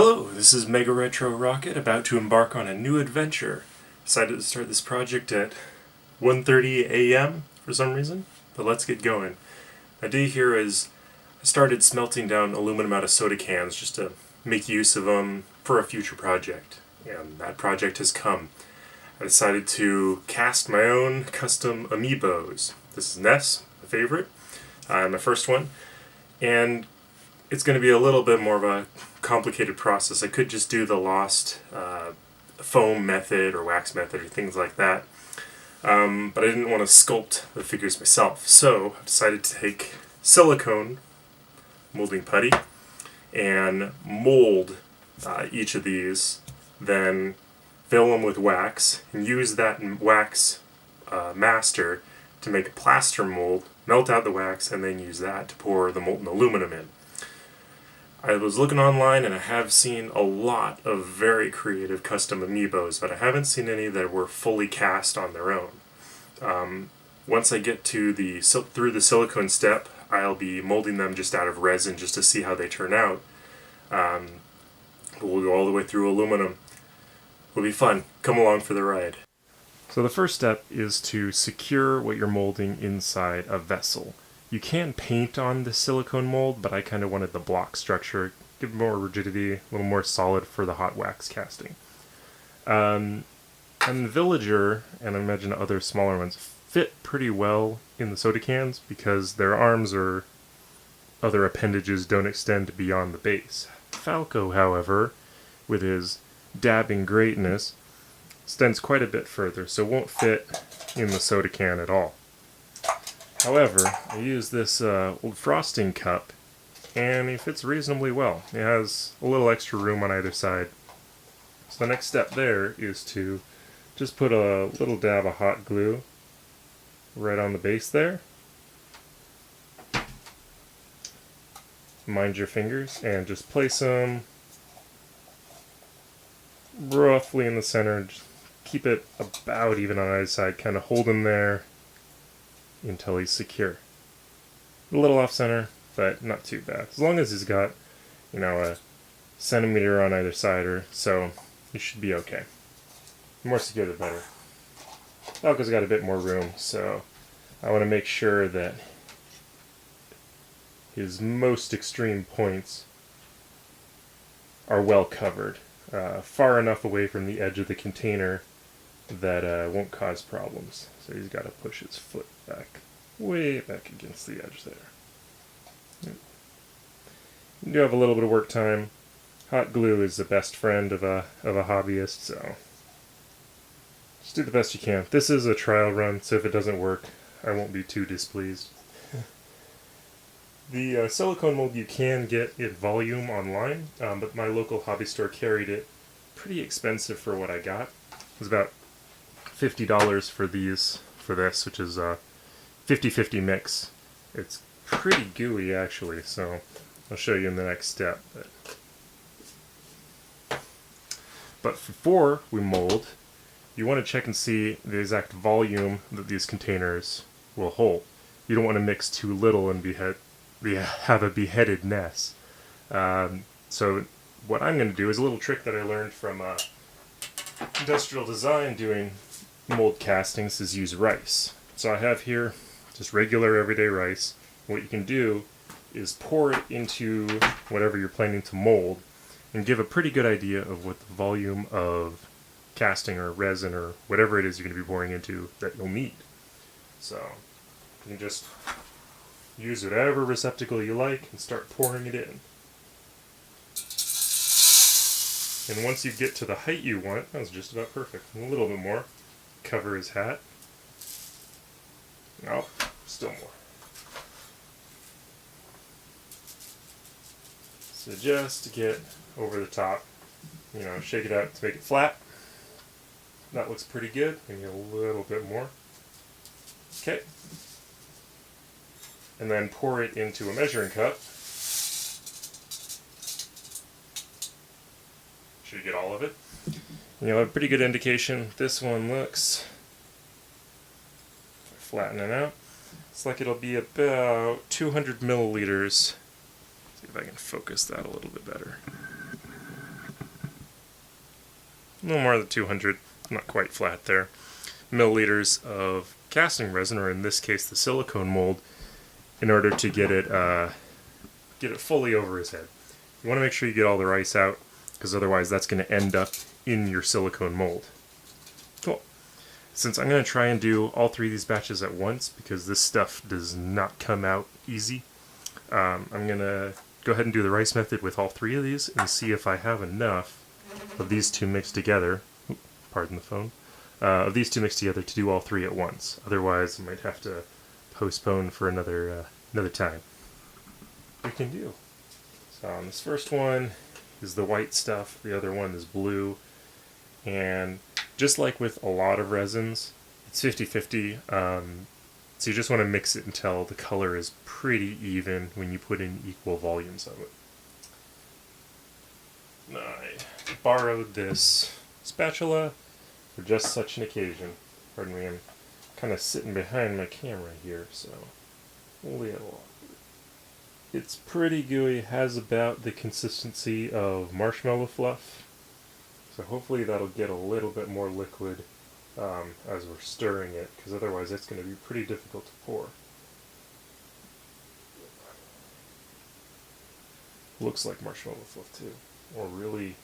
Hello, this is Mega Retro Rocket, about to embark on a new adventure. Decided to start this project at 1:30 a.m. for some reason, but let's get going. My day here is I started smelting down aluminum out of soda cans just to make use of them for a future project, and that project has come. I decided to cast my own custom Amiibos. This is Ness, my favorite, my first one, and it's going to be a little bit more of a complicated process. I could just do the lost foam method or wax method or things like that, but I didn't want to sculpt the figures myself, so I decided to take silicone molding putty and mold each of these, then fill them with wax and use that wax master to make a plaster mold, melt out the wax, and then use that to pour the molten aluminum in. I was looking online and I have seen a lot of very creative custom Amiibos, but I haven't seen any that were fully cast on their own. Once I get to through the silicone step, I'll be molding them just out of resin just to see how they turn out. We'll go all the way through aluminum. It'll be fun. Come along for the ride. So the first step is to secure what you're molding inside a vessel. You can paint on the silicone mold, but I kind of wanted the block structure, give it more rigidity, a little more solid for the hot wax casting. And the Villager, and I imagine other smaller ones, fit pretty well in the soda cans because their arms or other appendages don't extend beyond the base. Falco, however, with his dabbing greatness, extends quite a bit further, so won't fit in the soda can at all. However, I use this old frosting cup, and it fits reasonably well. It has a little extra room on either side. So the next step there is to just put a little dab of hot glue right on the base there. Mind your fingers, and just place them roughly in the center. Just keep it about even on either side, kind of hold him there until he's secure. A little off center, but not too bad. As long as he's got, a centimeter on either side or so, he should be okay. The more secure, the better. Falco's got a bit more room, so I want to make sure that his most extreme points are well covered, far enough away from the edge of the container that won't cause problems. So he's got to push his foot back, way back against the edge there. You do have a little bit of work time. Hot glue is the best friend of a hobbyist, so just do the best you can. This is a trial run, so if it doesn't work, I won't be too displeased. The silicone mold you can get in volume online, but my local hobby store carried it. Pretty expensive for what I got. It was about $50 for this, which is a 50-50 mix. It's pretty gooey actually, so I'll show you in the next step. But before we mold, you want to check and see the exact volume that these containers will hold. You don't want to mix too little and have a beheaded Ness. So what I'm going to do is a little trick that I learned from industrial design doing mold castings is use rice. So I have here just regular everyday rice. What you can do is pour it into whatever you're planning to mold and give a pretty good idea of what the volume of casting or resin or whatever it is you're going to be pouring into that you'll need. So you can just use whatever receptacle you like and start pouring it in. And once you get to the height you want, that was just about perfect. A little bit more. Cover his hat. No, still more. So just to get over the top, shake it out to make it flat. That looks pretty good. Maybe a little bit more. Okay. And then pour it into a measuring cup. Should you get all of it? And you'll have a pretty good indication. This one looks, if I flatten it out, it's like it'll be about 200 milliliters. See if I can focus that a little bit better. a little more than 200, not quite flat there, milliliters of casting resin, or in this case the silicone mold, in order to get it fully over his head. You want to make sure you get all the rice out, because otherwise that's going to end up in your silicone mold. Cool. Since I'm going to try and do all 3 of these batches at once, because this stuff does not come out easy, I'm going to go ahead and do the rice method with all 3 of these and see if I have enough of these 2 mixed together. Pardon the phone. Of these 2 mixed together to do all 3 at once. Otherwise, I might have to postpone for another time. We can do. So on this first one is the white stuff, the other one is blue, and just like with a lot of resins, it's 50-50, so you just want to mix it until the color is pretty even when you put in equal volumes of it. I borrowed this spatula for just such an occasion. Pardon me, I'm kind of sitting behind my camera here, so a little. It's pretty gooey, has about the consistency of marshmallow fluff, so hopefully that'll get a little bit more liquid as we're stirring it, because otherwise it's going to be pretty difficult to pour. Looks like marshmallow fluff too, or really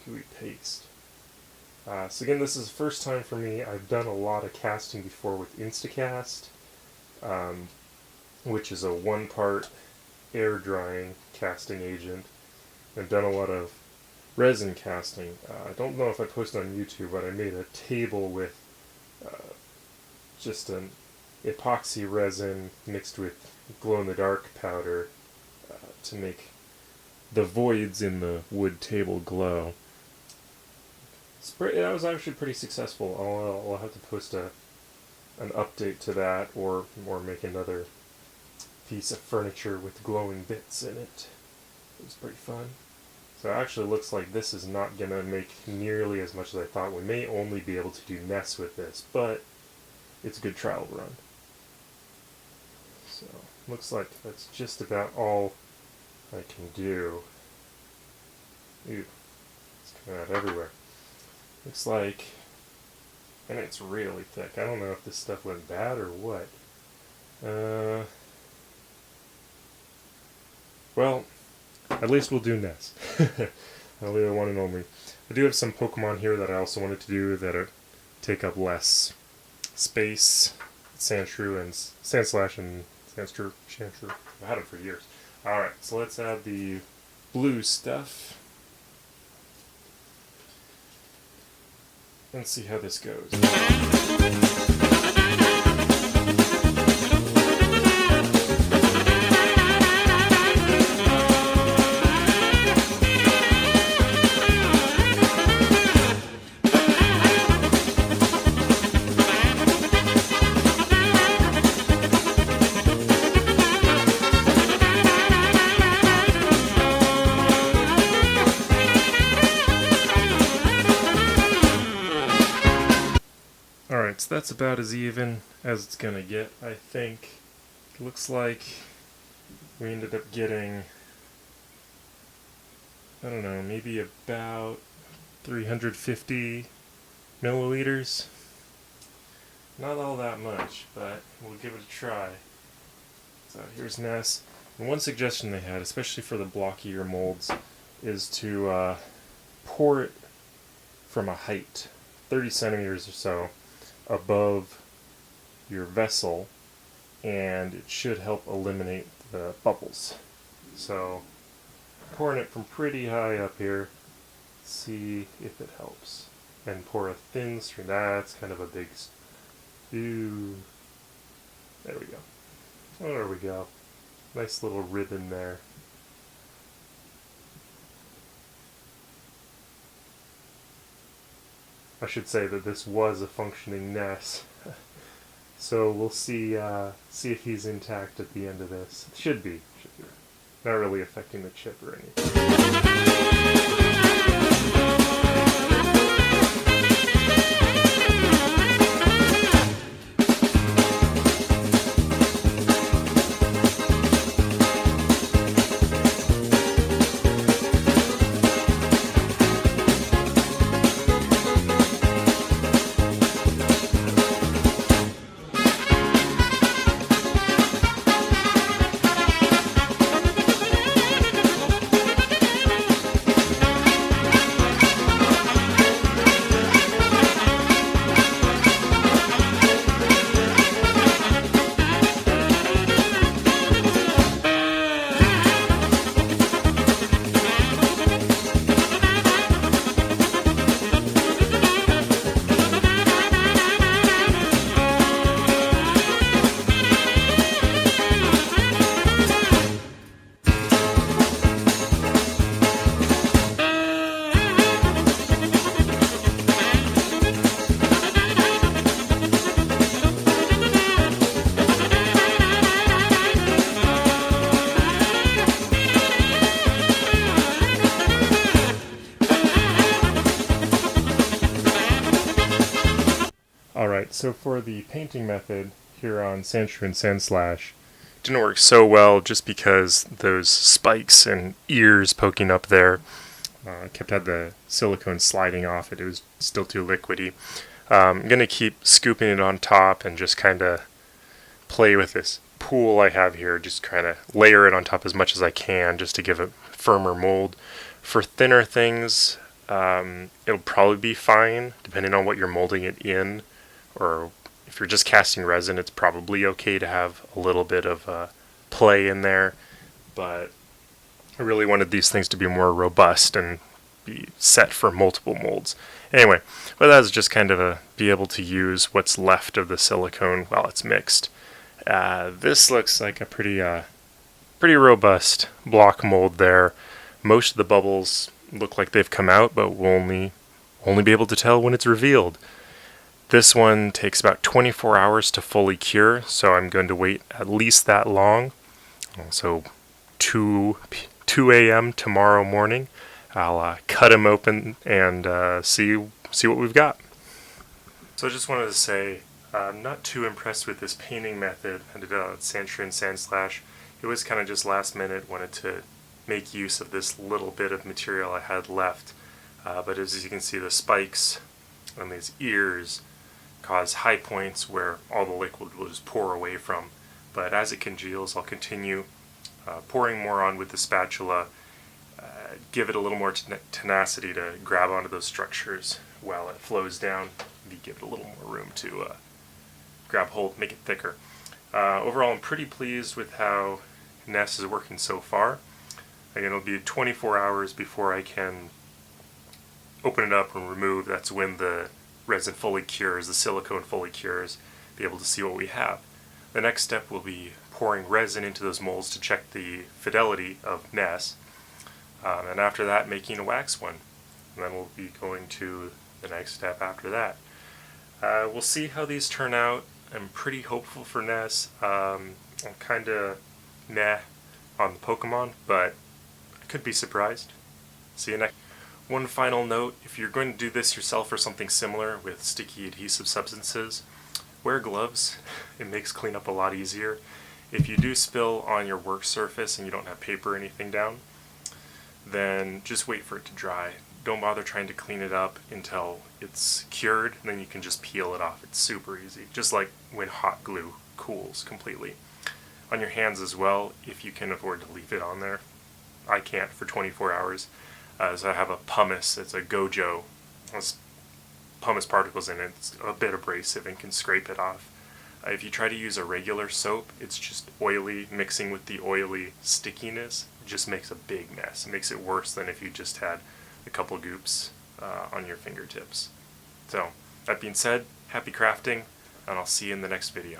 gooey paste. So again, this is the first time for me. I've done a lot of casting before with Instacast, which is a 1-part air drying casting agent. I've done a lot of resin casting. I don't know if I posted on YouTube, but I made a table with just an epoxy resin mixed with glow-in-the-dark powder to make the voids in the wood table glow. That was actually pretty successful. I'll have to post an update to that, or make another piece of furniture with glowing bits in it. It was pretty fun. So it actually looks like this is not going to make nearly as much as I thought. We may only be able to do Ness with this, but it's a good trial run. So looks like that's just about all I can do. Ew, it's coming out everywhere. Looks like, and it's really thick. I don't know if this stuff went bad or what. Well, at least we'll do Ness. I'll leave the one and only. I do have some Pokemon here that I also wanted to do that take up less space. Sandshrew and Sandslash and Sandshrew. I've had them for years. Alright, so let's add the blue stuff. Let's see how this goes. Alright, so that's about as even as it's gonna get, I think. It looks like we ended up getting, I don't know, maybe about 350 milliliters. Not all that much, but we'll give it a try. So here's Ness. And one suggestion they had, especially for the blockier molds, is to pour it from a height, 30 centimeters or so, above your vessel, and it should help eliminate the bubbles. So, pouring it from pretty high up here, see if it helps. And pour a thin stream. That's kind of a big. Ooh. There we go. Oh, there we go. Nice little ribbon there. I should say that this was a functioning Ness. So we'll see if he's intact at the end of this. It should be. Not really affecting the chip or anything. Alright, so for the painting method here on Sandshrew and Sandslash, didn't work so well just because those spikes and ears poking up there kept had the silicone sliding off it. It was still too liquidy. I'm going to keep scooping it on top and just kind of play with this pool I have here, just kind of layer it on top as much as I can just to give it firmer mold. For thinner things, it'll probably be fine depending on what you're molding it in, or if you're just casting resin, it's probably okay to have a little bit of play in there, but I really wanted these things to be more robust and be set for multiple molds. Anyway, but that was just kind of be able to use what's left of the silicone while it's mixed. This looks like a pretty robust block mold there. Most of the bubbles look like they've come out, but we'll only be able to tell when it's revealed. This one takes about 24 hours to fully cure, so I'm going to wait at least that long. So 2 a.m. tomorrow morning, I'll cut them open and see what we've got. So I just wanted to say, I'm not too impressed with this painting method I did on Sandshrew and Sandslash. It was kind of just last minute, wanted to make use of this little bit of material I had left. But as you can see, the spikes and these ears cause high points where all the liquid will just pour away from. But as it congeals, I'll continue pouring more on with the spatula, give it a little more tenacity to grab onto those structures while it flows down, give it a little more room to grab hold, make it thicker. Overall, I'm pretty pleased with how Ness is working so far. Again, it'll be 24 hours before I can open it up and remove. That's when the resin fully cures, the silicone fully cures, be able to see what we have. The next step will be pouring resin into those molds to check the fidelity of Ness, and after that making a wax one. And then we'll be going to the next step after that. We'll see how these turn out. I'm pretty hopeful for Ness. I'm kind of meh on the Pokemon, but I could be surprised. See you next. One final note, if you're going to do this yourself or something similar with sticky adhesive substances, wear gloves. It makes cleanup a lot easier. If you do spill on your work surface and you don't have paper or anything down, then just wait for it to dry. Don't bother trying to clean it up until it's cured, and then you can just peel it off. It's super easy, just like when hot glue cools completely. On your hands as well, if you can afford to leave it on there. I can't for 24 hours. So I have a pumice, it's a Gojo. There's pumice particles in it. It's a bit abrasive and can scrape it off. If you try to use a regular soap, it's just oily, mixing with the oily stickiness. It just makes a big mess. It makes it worse than if you just had a couple goops on your fingertips. So, that being said, happy crafting, and I'll see you in the next video.